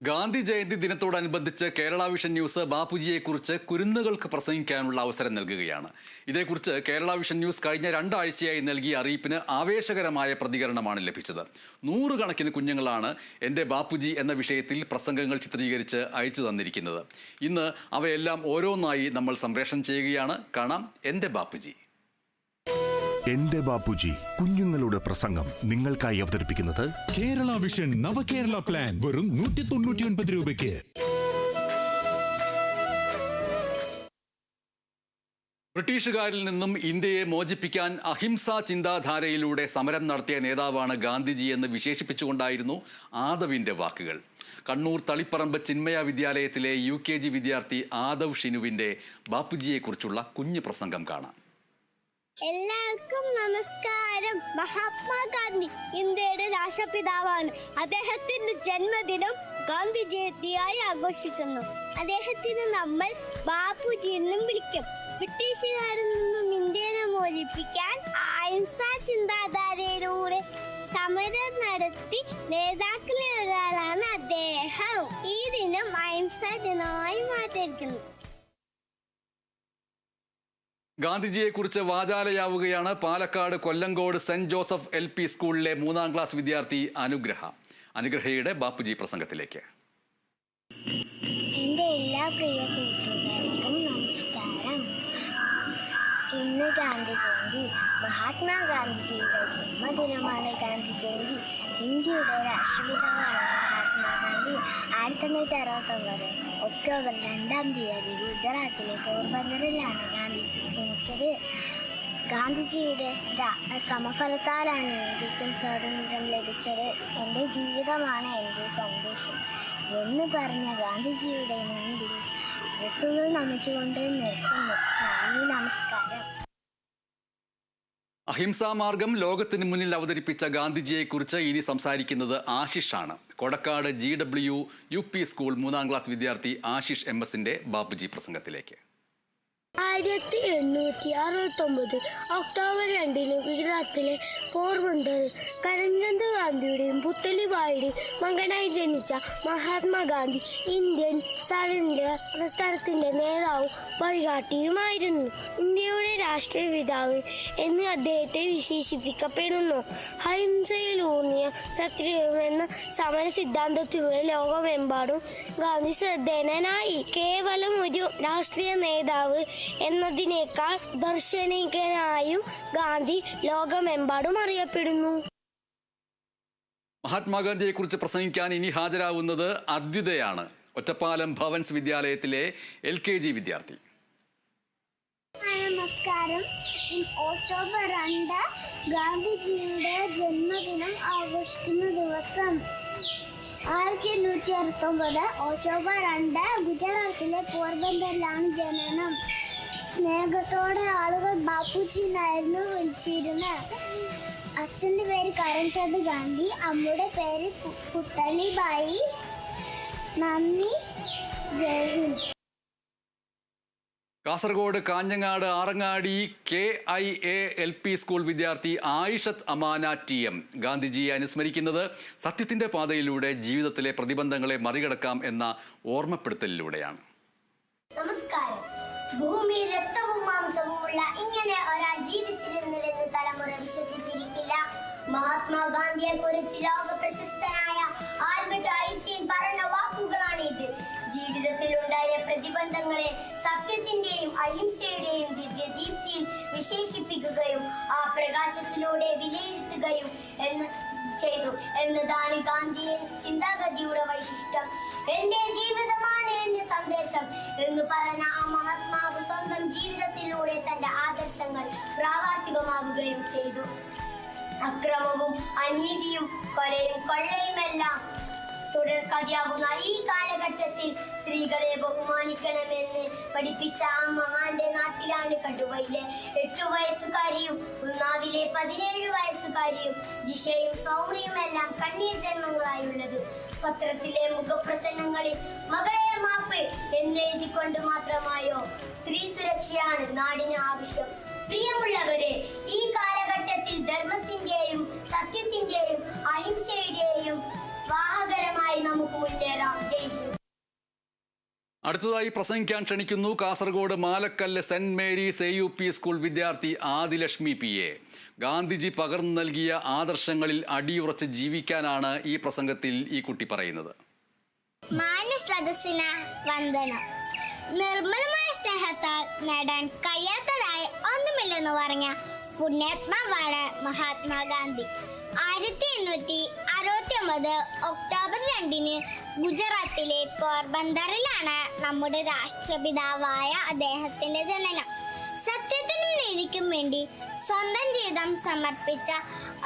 ഗാന്ധി ജയന്തി ദിനത്തോടനുബന്ധിച്ച് Kerala vision news ബാപ്പുജിയെക്കുറിച്ച് കുരുന്നുകൾക്ക് പ്രസംഗിക്കാനുള്ള അവസരം നൽകുകയാണ്. ഇതേക്കുറിച്ച് കേരള വിഷൻ ന്യൂസ് കഴിഞ്ഞ 2 ആഴ്ചയായി നൽകിയ അറിയിപ്പിന് ആവേശകരമായ പ്രതികരണമാണ് ലഭിച്ചത്. 100 കണക്കിന് കുഞ്ഞുങ്ങളാണ് എൻ്റെ ബാപ്പുജി എന്ന വിഷയത്തിൽ പ്രസംഗങ്ങൾ ചിത്രീകരിച്ച് അയച്ചു തന്നിരിക്കുന്നത്. ഇന്ന് അവയെല്ലാം ഓരോന്നായി നമ്മൾ സംപ്രേഷണം ചെയ്യുകയാണ്. കാണാം എൻ്റെ ബാപ്പുജി. എന്റെ ബാപ്പുജി കുഞ്ഞുങ്ങളുടെ പ്രസംഗം നിങ്ങൾക്കായി അവതരിപ്പിക്കുന്നത് കേരള വിഷൻ നവകേരള പ്ലാൻ വെറും 199 രൂപയ്ക്ക്. ബ്രിട്ടീഷുകാരിൽ നിന്നും ഇന്ത്യയെ മോചിപ്പിക്കാൻ അഹിംസാ ചിന്താധാരയിലൂടെ സമരം നടത്തിയ നേതാവാണ് ഗാന്ധിജി എന്ന് വിശേഷിപ്പിച്ചുകൊണ്ടായിരുന്നു ആദവിന്റെ വാക്കുകൾ. കണ്ണൂർ തളിപ്പറമ്പ് ചിന്മയ വിദ്യാലയത്തിലെ UKG വിദ്യാർത്ഥി ആദവ് ഷിനുവിന്റെ ബാപ്പുജിയെക്കുറിച്ചുള്ള കുഞ്ഞു പ്രസംഗം കാണാം. എല്ലാവർക്കും നമസ്കാരം. മഹാത്മാഗാന്ധി ഇന്ത്യയുടെ രാഷ്ട്രപിതാവാണ്. അദ്ദേഹത്തിന്റെ ജന്മദിനം ഗാന്ധി ജയന്തിയായി ആഘോഷിക്കുന്നു. അദ്ദേഹത്തിന് നമ്മൾ ബാപ്പുജി എന്നും വിളിക്കും. ബ്രിട്ടീഷുകാരിൽ നിന്നും ഇന്ത്യയെ മോചിപ്പിക്കാൻ അഹിംസാ ചിന്താധാരയിലൂടെ സമരം നടത്തി നേതാക്കളിൽ ഒരാളാണ് അദ്ദേഹം. ഈ ദിനം അഹിംസാ ദിനമായി മാറ്റിയിരിക്കുന്നു. ഗാന്ധിജിയെക്കുറിച്ച് വാചാലയാവുകയാണ് Palakkad Kollengode Saint Joseph LP സ്കൂളിലെ 3ാം ക്ലാസ് വിദ്യാർത്ഥി അനുഗ്രഹയുടെ ബാപ്പുജി പ്രസംഗത്തിലേക്ക്. എൻ്റെ എല്ലാ പ്രിയ കൂട്ടുകാർക്കും നമസ്കാരം. ഇന്ന് ഗാന്ധി ജയന്തി. മഹാത്മാഗാന്ധിജിയുടെ ജന്മദിനമാണ് ഗാന്ധി ജയന്തി. ഇന്ത്യയുടെ രാഷ്ട്രപിതാവാണ് മഹാത്മാഗാന്ധി. 1969 ഒക്ടോബർ 2-ാം തീയതി ഗുജറാത്തിലെ പോർബന്ദറിലാണ് ഗാന്ധിജി ജനിച്ചത്. ഗാന്ധിജിയുടെ ശ്രമഫലത്താലാണ് ഇന്ത്യക്കും സ്വാതന്ത്ര്യം ലഭിച്ചത്. എൻ്റെ ജീവിതമാണ് എൻ്റെ സന്ദേശം എന്ന് പറഞ്ഞ ഗാന്ധിജിയുടെ മുൻപിൽ ഡ്രസ്സുകൾ നമിച്ചുകൊണ്ട് നിൽക്കുന്നു. നന്ദി, നമസ്കാരം. അഹിംസാ മാർഗം ലോകത്തിന് മുന്നിൽ അവതരിപ്പിച്ച ഗാന്ധിജിയെക്കുറിച്ച് ഇനി സംസാരിക്കുന്നത് ആശിഷാണ്. കൊടക്കാട് GW UP സ്കൂൾ 3ാം ക്ലാസ് വിദ്യാർത്ഥി ആശിഷ് MS ബാപ്പുജി പ്രസംഗത്തിലേക്ക്. 1869 ഒക്ടോബർ 2-ന് ഗുജറാത്തിലെ പോർബന്ദർ കരംചന്ദ് ഗാന്ധിയുടെയും പുത്തലിബായിയുടെയും മകനായി ജനിച്ച മഹാത്മാഗാന്ധി ഇന്ത്യൻ സ്വാതന്ത്ര്യ പ്രസ്ഥാനത്തിന്റെ നേതാവും വഴികാട്ടിയുമായിരുന്നു. ഇന്ത്യയുടെ രാഷ്ട്രീയ പിതാവ് എന്ന് അദ്ദേഹത്തെ വിശേഷിപ്പിക്കപ്പെടുന്നു. അഹിംസയിലൂന്നിയ സത്യം എന്ന സമര സിദ്ധാന്തത്തിലൂടെ ലോകമെമ്പാടും ഗാന്ധി ശ്രദ്ധേയനായി. കേവലം ഒരു രാഷ്ട്രീയ നേതാവ് എന്നതിനേക്കാൾ ദർശനികനായും ഗാന്ധി ലോകമെമ്പാടും അറിയപ്പെടുന്നു. മഹാത്മാഗാന്ധിയെക്കുറിച്ച് പ്രസംഗിക്കാൻ ഇനി ഹാജരാവുന്നത് അദ്വിതയാണ്. ഒറ്റപ്പാലം ഭവൻസ് വിദ്യാലയത്തിലെ LKG വിദ്യാർത്ഥി. നമസ്കാരം. ഒക്ടോബർ 2 ഗാന്ധിജിയുടെ ജന്മദിനം ആഘോഷിക്കുന്ന ദിവസം. 1869 ഒക്ടോബർ 2 ഗുജറാത്തിലെ പോർബന്ദറിലാണ് ജനനം. സ്നേഹത്തോടെ ആളുകൾ ബാപ്പുജി എന്നായിരുന്നു വിളിച്ചിരുന്നത്. അച്ഛൻ്റെ പേര് കരംചന്ദ് ഗാന്ധി, അമ്മയുടെ പേര് പുത്തലിബായി. നന്ദി, ജയ് Hind. Kasaragod Kanhangad Arangadi KIA LP school വിദ്യാർത്ഥി ആയിഷത്ത് അമാന TM ഗാന്ധിജിയെ അനുസ്മരിക്കുന്നത് സത്യത്തിന്റെ പാതയിലൂടെ ജീവിതത്തിലെ പ്രതിബന്ധങ്ങളെ മറികടക്കാം എന്ന ഓർമ്മപ്പെടുത്തലിലൂടെയാണ്. നമസ്കാരം. ഭൂമി രക്തവും മാംസവുമുള്ള ഇങ്ങനെ ഒരാൾ ജീവിച്ചിരുന്നുവെന്ന് തലമുറ വിശ്വസിച്ചിരിക്കില്ല. മഹാത്മാഗാന്ധിയെ കുറിച്ച് ലോക പ്രശസ്തനായ ആൽബർട്ട് ഐൻസ്റ്റീൻ പറഞ്ഞ വാക്കുകളാണിത്. ജീവിതത്തിൽ ഉണ്ടായ പ്രതിബന്ധങ്ങളെ സത്യത്തിന്റെയും അഹിംസയുടെയും ദിവ്യദീപ്തിയിൽ വിശേഷിപ്പിക്കുകയും ആ പ്രകാശത്തിലൂടെ വിലയിരുത്തുകയും ചെയ്തു എന്നതാണ് ഗാന്ധിയൻ ചിന്താഗതിയുടെ വൈശിഷ്ട്യം. എന്റെ ജീവിതമാണ് എന്റെ സന്ദേശം എന്ന് പറഞ്ഞ ആ മഹാത്മാവ് സ്വന്തം ജീവിതത്തിലൂടെ തന്റെ ആദർശങ്ങൾ പ്രാവർത്തികമാവുകയും ചെയ്തു. അക്രമവും അനീതിയും കൊള്ളയുമെല്ലാം തുടർക്കഥയാകുന്ന ഈ കാലഘട്ടത്തിൽ സ്ത്രീകളെ ബഹുമാനിക്കണമെന്ന് പഠിപ്പിച്ച ആ മഹാന്റെ നാട്ടിലാണ് കടുവയിലെ 8 വയസ്സുകാരിയും ഉന്നാവിലെ 17 വയസ്സുകാരിയും ജിഷയും സൗമ്യയുമെല്ലാം കണ്ണീർ ജന്മങ്ങളായുള്ളത്. പത്രത്തിലെ മുഖപ്രസന്നങ്ങളിൽ മകളെ മാപ്പ് എന്നെഴുതിക്കൊണ്ട് മാത്രമായോ? സ്ത്രീ സുരക്ഷയാണ് നാടിന് ആവശ്യം. പ്രിയമുള്ളവരെ, ഈ കാലഘട്ടത്തിൽ ധർമ്മത്തിന്റെയും സത്യത്തിന്റെയും അഹിംസയുടെയും വാഹകരമായി നമുക്ക് മുന്നേറാം. ജയ് ഹിന്ദ്. അടുത്തതായി പ്രസംഗിക്കാൻ ക്ഷണിക്കുന്നു Kasaragod Malakkallu saint Mary's AUP school വിദ്യാർത്ഥി ആദിലക്ഷ്മി PA. ഗാന്ധിജി പകർന്നു നൽകിയ ആദർശങ്ങളിൽ അടിയുറച്ച് ജീവിക്കാനാണ് ഈ പ്രസംഗത്തിൽ ഈ കുട്ടി പറയുന്നത്. മാനസദസ്സിന് വന്ദനം. നിർമ്മലമായ സ്നേഹത്താൽ നേടാൻ കഴിയാത്തതായി ഒന്നുമില്ലെന്ന് പറഞ്ഞ പുണ്യാത്മാവാണ് മഹാത്മാഗാന്ധി. 1869 ഒക്ടോബർ 2 ഗുജറാത്തിലെ പോർബന്ദറിലാണ് നമ്മുടെ രാഷ്ട്രപിതാവായ അദ്ദേഹത്തിന്റെ ജനനം. സത്യത്തിനും നീതിക്കും വേണ്ടി സ്വന്തം ജീവിതം സമർപ്പിച്ച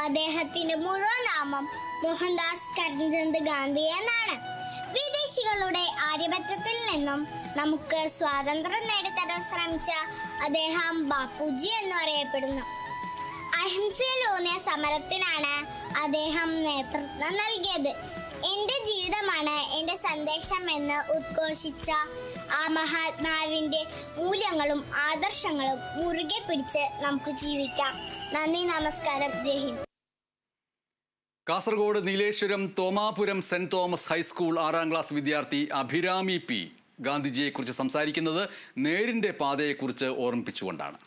അദ്ദേഹത്തിന്റെ മുഴുവൻ നാമം മോഹൻദാസ് കരംചന്ദ് ഗാന്ധി എന്നാണ്. വിദേശികളുടെ ആധിപത്യത്തിൽ നിന്നും നമുക്ക് സ്വാതന്ത്ര്യം നേടിത്തരാൻ ശ്രമിച്ച അദ്ദേഹം ബാപ്പുജി എന്നറിയപ്പെടുന്നു. അഹിംസയിലൂന്നിയ സമരത്തിനാണ് അദ്ദേഹം നേതൃത്വം നൽകിയത്. എന്റെ ജീവിതമാണ് എന്റെ സന്ദേശം എന്ന് ഉദ്ഘോഷിച്ച ആ മഹാത്മാവിന്റെ മൂല്യങ്ങളും ആദർശങ്ങളും മുറുകെ പിടിച്ച് നമുക്ക് ജീവിക്കാം. നന്ദി, നമസ്കാരം, ജയ് Hind. Kasaragod Nileshwaram Thomapuram Saint Thomas high school 6ാം ക്ലാസ് വിദ്യാർത്ഥി അഭിരാമി P. ഗാന്ധിജിയെക്കുറിച്ച് സംസാരിക്കുന്നത് നേരിന്റെ പാതയെക്കുറിച്ച് ഓർമ്മിപ്പിച്ചുകൊണ്ടാണ്.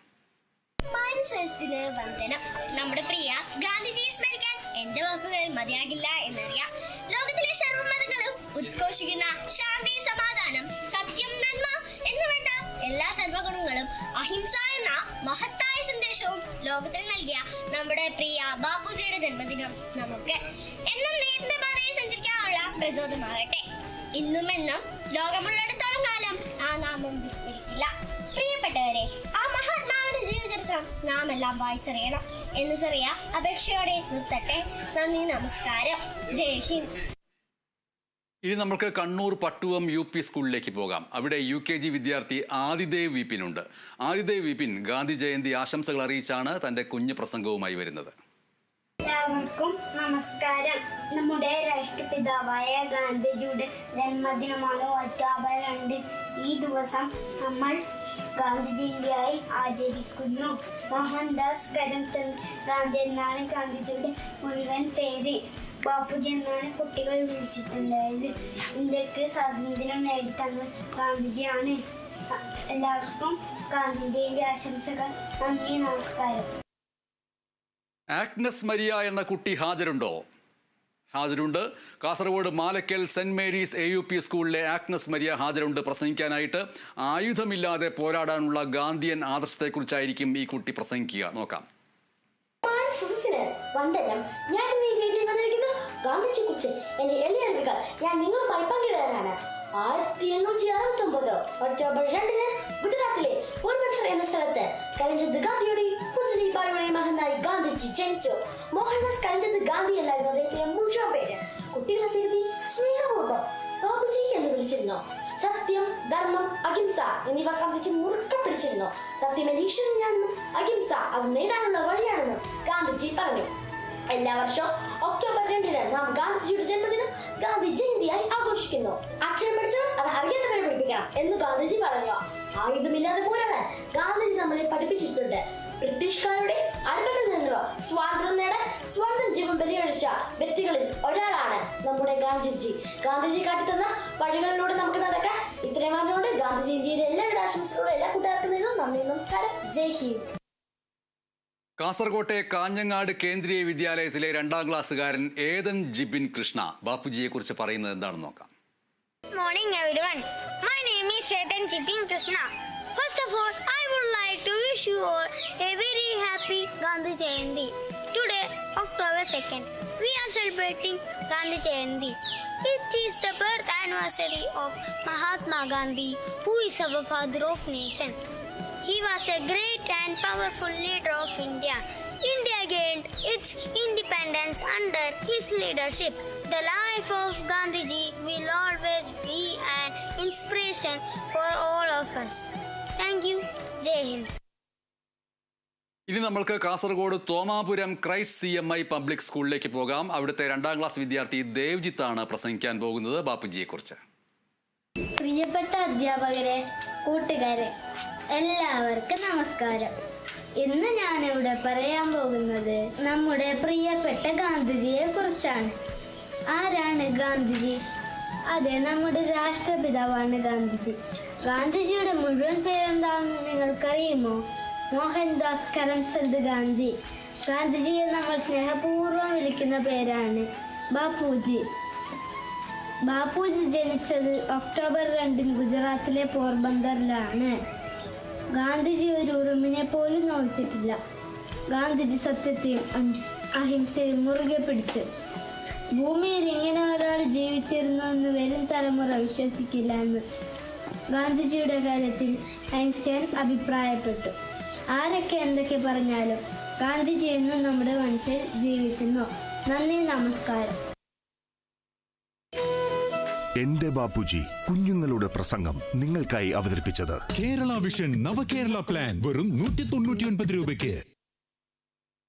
മാനസദസ്സിന് വന്ദനം. നമ്മുടെ പ്രിയ ഗാന്ധിജിയെ സ്മരിക്കാൻ എന്റെ വാക്കുകൾ മതിയാകില്ല എന്നറിയാം. ലോകത്തിലെ സർവ്വമതങ്ങളും ഉദ്ഘോഷിക്കുന്ന ശാന്തി, സമാധാനം, സത്യം, നന്മ എന്നുവേണ്ട എല്ലാ സർവ്വഗുണങ്ങളും അഹിംസ എന്ന മഹത്തായ സന്ദേശവും ലോകത്തിന് നൽകിയ നമ്മുടെ പ്രിയ ബാപ്പുജിയുടെ ജന്മദിനം നമുക്ക് എന്നും നേരിന്റെ പാതയിൽ സഞ്ചരിക്കാനുള്ള പ്രചോദനമാകട്ടെ. ഇന്നും എന്നും ലോകമുള്ളിടത്തോളം കാലം ആ നാമം വിസ്മരിക്കില്ല. പ്രിയപ്പെട്ടവരെ, ആ മഹാത്മാവിന്റെ ജീവചരിത്രം നാം എല്ലാം വായിച്ചറിയണം എന്ന് ചെറിയ അപേക്ഷയോടെ നിർത്തട്ടെ. നന്ദി, നമസ്കാരം, ജയ് ഹിന്ദ്. ഇനി നമുക്ക് കണ്ണൂർ പട്ടുവം UP സ്കൂളിലേക്ക് പോകാം. അവിടെ UKG വിദ്യാർത്ഥി ആദിദേവ് വിപിനുണ്ട്. ആദിദേവ് വിപിൻ ഗാന്ധി ജയന്തി ആശംസകൾ അറിയിച്ചാണ് തന്റെ കുഞ്ഞു പ്രസംഗവുമായി വരുന്നത്. എല്ലാവർക്കും നമസ്കാരം. നമ്മുടെ രാഷ്ട്രപിതാവായ ഗാന്ധിജിയുടെ ജന്മദിനമാണ് ഒക്ടോബർ 2. ഈ ദിവസം നമ്മൾ ഗാന്ധി ജയന്തിയായി ആചരിക്കുന്നു. മോഹൻദാസ് കരംചന്ദ് ഗാന്ധി എന്നാണ് ഗാന്ധിജിയുടെ മുഴുവൻ പേര്. ബാപ്പുജി എന്നാണ് കുട്ടികൾ വിളിച്ചിട്ടുണ്ടായത്. ഇന്ത്യക്ക് സ്വാതന്ത്ര്യം നേടിത്തന്ന ഗാന്ധിജിയാണ്. എല്ലാവർക്കും ഗാന്ധി ജയന്തി ആശംസകൾ. നന്ദി, നമസ്കാരം. ആഗ്നസ് മരിയ എന്ന കുട്ടി ഹാജരുണ്ടോ? ഹാജരുണ്ട്. കാസർഗോഡ് മാലക്കൽ സെന്റ് മേരീസ് AUP സ്കൂളിലെ ആഗ്നസ് മരിയ ഹാജരുണ്ട് പ്രസംഗിക്കാനായിട്ട്. ആയുധമില്ലാതെ പോരാടാനുള്ള ഗാന്ധിയൻ ആദർശത്തെക്കുറിച്ചായിരിക്കും ഈ കുട്ടി പ്രസംഗിക്കുക. നോക്കാം. വന്ദനം. ഞാൻ ഇന്ന് ഈ വേദിയിൽ വന്നിരിക്കുന്ന ഗാന്ധിജിയെ കുറിച്ച് എന്റെ എളിയ അറിവുകൾ ഞാൻ നിങ്ങളുമായി പങ്കിടാനാണ്. 1869 ഒക്ടോബർ 2 ഗുജറാത്തിലെ പോർബന്ദർ എന്ന സ്ഥലത്ത് കരംചന്ദ് ഗാന്ധിയുടെയും പുത്ലിബായിയുടെയും മകനായി ഗാന്ധിജി ജനിച്ചു. മോഹൻദാസ് കരംചന്ദ് ഗാന്ധി എന്നായിരുന്നു അദ്ദേഹത്തിന്റെ മുഴുവൻ പേര്. കുട്ടികളെ തിരുത്തി സ്നേഹപൂർവ്വം ബാബുജി എന്ന് വിളിച്ചിരുന്നു. സത്യം, ധർമ്മം, അഹിംസ എന്നിവ ഗാന്ധിജി മുറുക്കെ പിടിച്ചിരുന്നു. സത്യം എന്റെ ഈശ്വരനാണെന്നും അഹിംസ അത് നേടാനുള്ള വഴിയാണെന്നും ഗാന്ധിജി പറഞ്ഞു. എല്ലാ വർഷവും ഒക്ടോബർ 2 നാം ഗാന്ധിജിയുടെ ജന്മദിനം ഗാന്ധി ജയന്തിയായി ആഘോഷിക്കുന്നു. അക്ഷരം പഠിച്ചാൽ അത് അറിയാത്തവരെ പഠിപ്പിക്കണം എന്ന് ഗാന്ധിജി പറഞ്ഞു. ആയുധമില്ലാതെ പോരാടാൻ ഗാന്ധിജി നമ്മളെ പഠിപ്പിച്ചിട്ടുണ്ട്. ബ്രിട്ടീഷുകാരുടെ അടിമത്തിൽ നിന്ന് സ്വാതന്ത്ര്യം നേടാൻ സ്വന്തം ജീവൻ ബലിയഴിച്ച വ്യക്തികളിൽ ഒരാളാണ് നമ്മുടെ ഗാന്ധിജി. ഗാന്ധിജി കാട്ടിത്തന്ന വഴികളിലൂടെ നമുക്ക് നടക്കാൻ. ഇത്രയും പറഞ്ഞുകൊണ്ട് ഗാന്ധി ജയന്തിയുടെ എല്ലാവിധ ആശംസകളോടും എല്ലാ കൂട്ടുകാർക്കും നേരുന്നു. നന്ദി, നമസ്കാരം, ജയ് ഹിന്ദ്. കാസർകോട്ടെ കാഞ്ഞങ്ങാട് കേന്ദ്രീയ വിദ്യാലയത്തിലെ 2ാം ക്ലാസ്സുകാരൻ ഏതൻ ജിബിൻ കൃഷ്ണ ബാപ്പുജിയെ കുറിച്ച് പറയുന്നത് എന്താണെന്ന് നോക്കാം. Good morning everyone. My name is Edan Jibin Krishna. First of all, I would like to wish you all a very happy Gandhi Jayanti. Today, October 2nd, we are celebrating Gandhi Jayanti. It is the birth anniversary of Mahatma Gandhi, who is our father of nation. He was a great and powerful leader of India. India gained its independence under his leadership. The life of Gandhiji will always be an inspiration for all of us. Thank you. Jai Hind. ഇനി നമ്മൾക്ക് Kasaragod Thomapuram Christ CMI public സ്കൂളിലേക്ക് പോകാം. അവിടുത്തെ 2ാം class വിദ്യാർത്ഥി ദേവ്ജിത്താണ് പ്രസംഗിക്കാൻ പോകുന്നത് ബാപ്പുജിയെക്കുറിച്ച്. പ്രിയപ്പെട്ട അധ്യാപകരെ, കൂട്ടുകാരെ, എല്ലാവർക്കും നമസ്കാരം. ഇന്ന് ഞാനിവിടെ പറയാൻ പോകുന്നത് നമ്മുടെ പ്രിയപ്പെട്ട ഗാന്ധിജിയെ കുറിച്ചാണ്. ആരാണ് ഗാന്ധിജി? അതെ, നമ്മുടെ രാഷ്ട്രപിതാവാണ് ഗാന്ധിജി. ഗാന്ധിജിയുടെ മുഴുവൻ പേരെന്താണെന്ന് നിങ്ങൾക്കറിയുമോ? മോഹൻദാസ് കരംചന്ദ് ഗാന്ധി. ഗാന്ധിജിയെ നമ്മൾ സ്നേഹപൂർവ്വം വിളിക്കുന്ന പേരാണ് ബാപ്പുജി. ബാപ്പുജി ജനിച്ചത് ഒക്ടോബർ 2 ഗുജറാത്തിലെ പോർബന്ദറിലാണ്. ഗാന്ധിജി ഒരു ഉറുമ്പിനെ പോലും നോവിച്ചിട്ടില്ല. ഗാന്ധിജി സത്യത്തെയും അഹിംസയും മുറുകെ പിടിച്ചു. ഭൂമിയിൽ ഇങ്ങനെ ഒരാൾ ജീവിച്ചിരുന്നു എന്ന് വരും തലമുറ വിശ്വസിക്കില്ല എന്ന് ഗാന്ധിജിയുടെ കാര്യത്തിൽ ഐൻസ്റ്റൈൻ അഭിപ്രായപ്പെട്ടു. ആരൊക്കെ എന്തൊക്കെ പറഞ്ഞാലും ഗാന്ധിജി എന്നും നമ്മുടെ മനസ്സിൽ ജീവിക്കുന്നു. നന്ദി, നമസ്കാരം. എന്റെ ബാപ്പുജി കുഞ്ഞുങ്ങളുടെ പ്രസംഗം നിങ്ങൾക്കായി അവതരിപ്പിച്ചത് കേരള വിഷൻ നവകേരള പ്ലാൻ വെറും 199 രൂപയ്ക്ക്.